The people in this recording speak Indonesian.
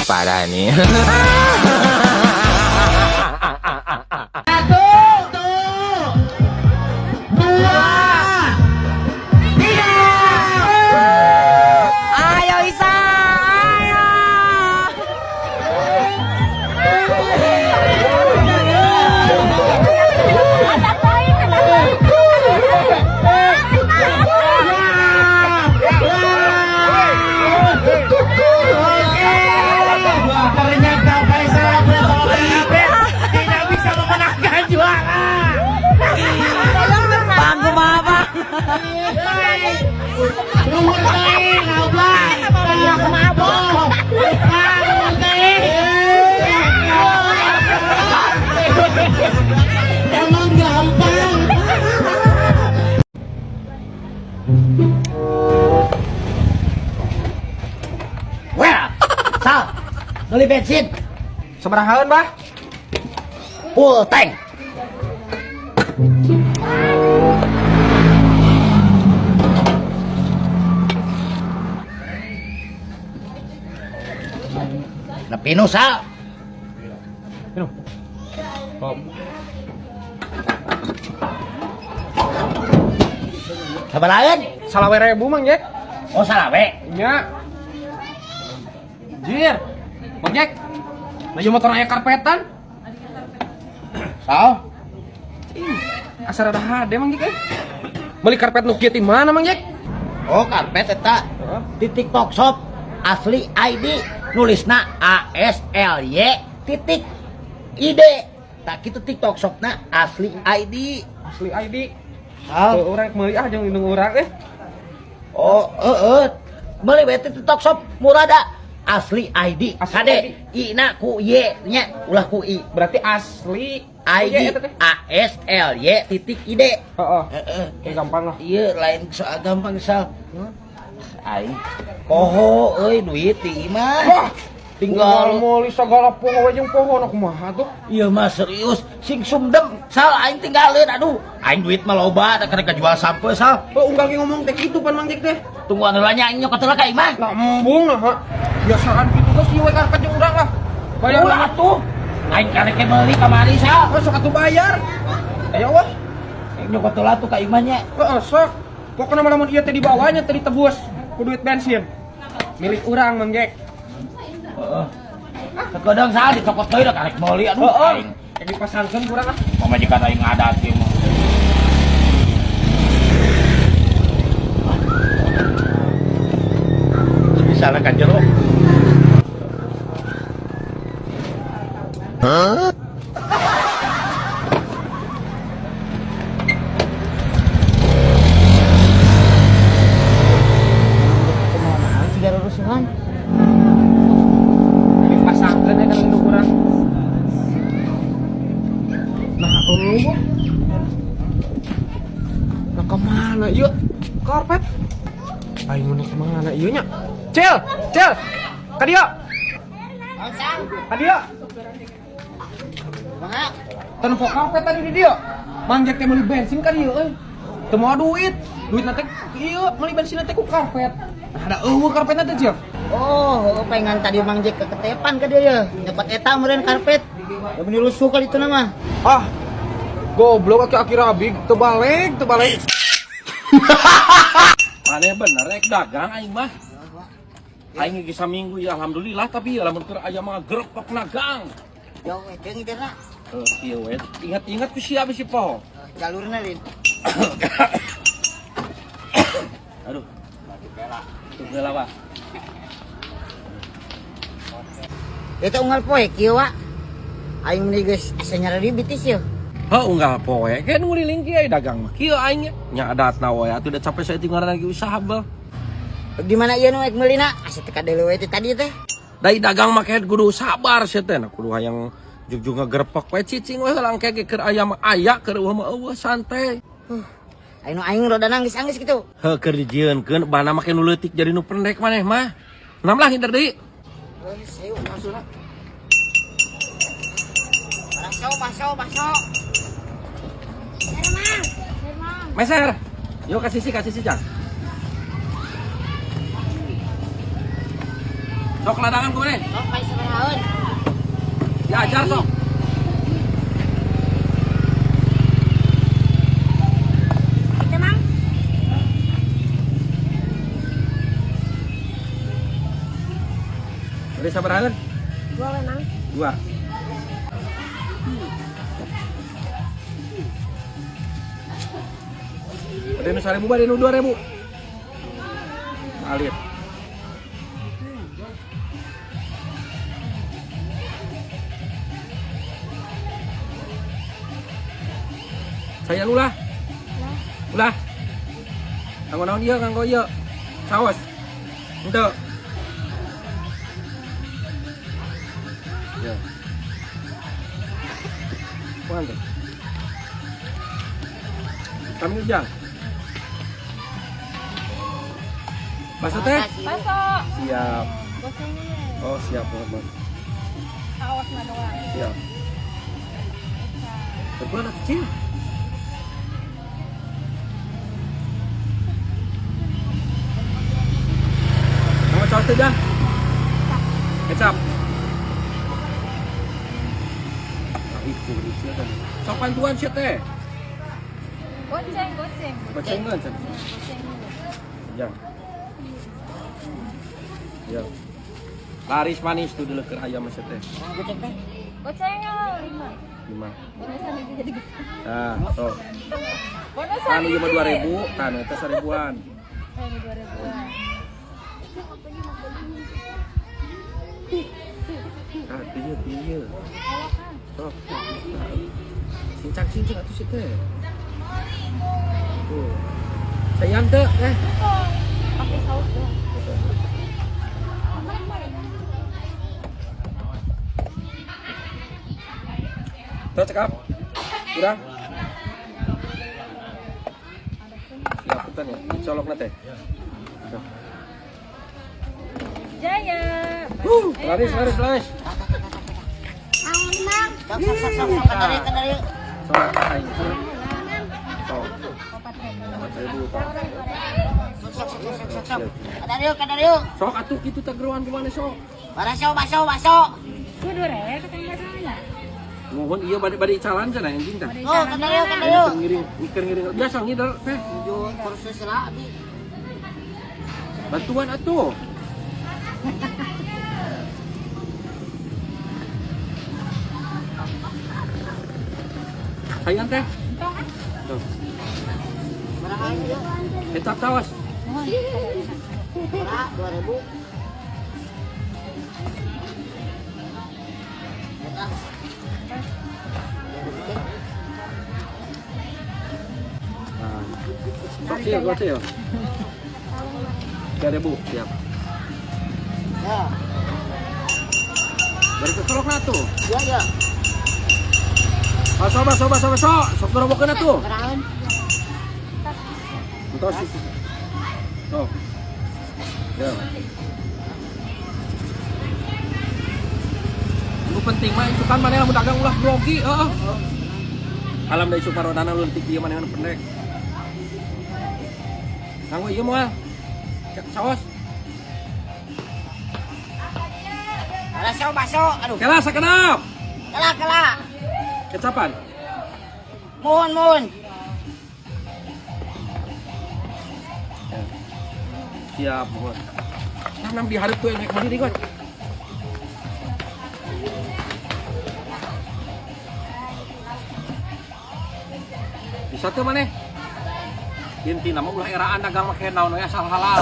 parah nih. Emang gampang. Wah, Sal, beli bensin, Sabarahaeun, Bah? full tank. Nepi nu, Sal. Minum. Oh. Sabaraeun? Salawe ribu Mang Jack. Oh, salawe. Nya. Jir. Mang Jack. Laju motor aya karpetan. Sal, Asal ada hade Mang Jack. Beli karpet nu kieu ti mana Mang Jack? oh karpet eta di TikTok shop asli ID nulisna ASLY titik ID. Tak kitu TikTok shopna asli ID. Asli ID. Sal. Urang meuli ah jeung indung urang Oh, beli bete TikTok shop murah dah. Asli ID. Asli Kade ID. I na ku Y nya ulah ku I. Berarti asli ID eta teh. ASLY titik ID. Heeh. Gampang Gampang lah. iya lain soal gampang Sal. Aing poho euy duit di imah. Wah, Tinggal tinggal meuli sagala poho we jeung pohon kumaha tuh. iya mah serius sing sumdem Sal aing tinggalin aduh aing duit mah loba da kada jual sampe Sal. Unggal ge ngomong teh kitu pan Mang Jack teh. Tunggu anu lanya aing nyokot heula ka imah. Lah embung lah, ha. Biasaan gitu geus ieu we karpet jeung urang lah. Bayar Ulah atuh. Aing karek meuli kamari Sal. sok atuh bayar. Ayo wah. Aing nyokot heula tuh ka imahnya. Heeh, sok. Pokona lamun ieu teh dibawanya teh ditebus ku duit bensin. Milik urang Mang Jack. Heeh. Kadang Sal dicokot deui da karek meuli aduh Heeh. aing. Yang dipasankeun kurang ah. Pamajikan aing ngadat ieu mah. Misalnya kan jero. Hah? Kemana sih gara rusuhan? Dipasangkeun eta indung urang. Nah, eueuh. Nah, kemana ieu? Karpet. Aing mun kemana ieu nya? Cel, Cel. Ka dieu. Ka dieu. Kumaha? Teu nempo karpet tadi di dieu. Mang Jack teh meuli bensin ka dieu euy. Teu moal duit. Duit nanti ieu meuli bensin nanti ku karpet. Nah, ada eueuh karpetna teh, Cel. Oh, pengen tadi Mang Jack keketepan ke dia ya. Dapat eta meureun karpet. Ya bener rusuh kali itu nama. Ah. Goblok aki rabig teu balik. Maneh bener rek dagang aing mah. Aing geus saminggu ya alhamdulillah tapi ya lamun keur aya mah gerepok nagang. Yo, jeung idena. Kieu we. Ingat-ingat ku sia bisi poho. Jalurna Lin. Aduh. Tuh geula Wah. Eta unggal poe kieu wa. Aing meuli geus asa nyari bitis yeuh. Heuh unggal poe kan nguliling kieu dagang mah. Kieu aing nya adatna we atuh da capek saeutik ngaranna lagi usaha bel. Di mana ieu nu ek meulina? Asa teh kadeu we tadi teh. Dai dagang mah kayak kudu sabar sia teh. Kudu hayang jugjug ngagerepok we cicing we heula engke ge keur aya mah aya keur eueuh mah eueuh santai. Aing roda nangis angis gitu. Heuh keur dijieunkeun bana make nu leutik jadi nu pendek maneh mah. Nam lah hinter deui. Masuk. Meser. Yuk kasih si Jang. Sok ladangan ku maneh. Sok bae sabarahaeun. Diajar sok. Kita mang. Beri sabarahan? 2 memang. 2. Ada nu 1000, ada nu 2000. Alit. Saya ulah. Ulah. Kanggo naon ieu, kanggo ieu. Saos. Henteu. Ya. Kuan tuh. Kami ujang. Bakso teh? Bakso. Siap. Baksonya. Oh, siap banget. Awas mah doang. Siap. Berbuat anak kecil. Kamu saus teh dah? Kecap. Itu sih kan. Sok pantuan sih teh. Goceng. Bacengan sih. Goceng. Ya. Ya. Laris manis tuh dulu ke ayam sih teh. Goceng teh. Gocengnya 5. 5. Bonusan itu jadi gitu. Nah, so. Bonusan. Kanu cuma 2000, kanu itu 1000-an. Ini 2000-an. Ah, pieu. Sok. Cincang atuh sih teh. Tuh. Sayang teh, Pakai saus doang. Tuh cekap. Kurang. Siap putan ya. Dicolok teh. Tuh. Jaya. Laris. Sok. Kadari. Sok, aing. Sok. 4000 Pak. Sok. Kadari yuk. Sok atuh kitu teh geroan kumaha sok. Bakso. Kudu rek ketemu baksonya. Nuhun ieu bade calan cenah anjing teh. Oh, kadari yuk. Ngiring biasa ngider teh. Yo, proses lah abi. Bantuan atuh. Sayang teh. Tuh. Barahaeun yuk. Kecap tawas. Murah 2000. Nah. Sok gocil. 3000 siap. Ya. Dari kecolok na tuh. Ya. Baso. Sok gerobokeun atuh. Barahaeun. Entos sih. Tuh. Ya. Lu penting mah itu kan maneh lamun dagang ulah grogi, heeh. Alam da isu parodana leutik ieu maneh pendek. Kanggo ieu moal. Saos. Bakso. Aduh. Kela sakedap. Kela. Kecapan. Mohon. Siap, mohon. Tanam di hareup tuh naik mandiri kan. Bisa tuh maneh. Inti nama ulah eraan dagang make naon we asal halal.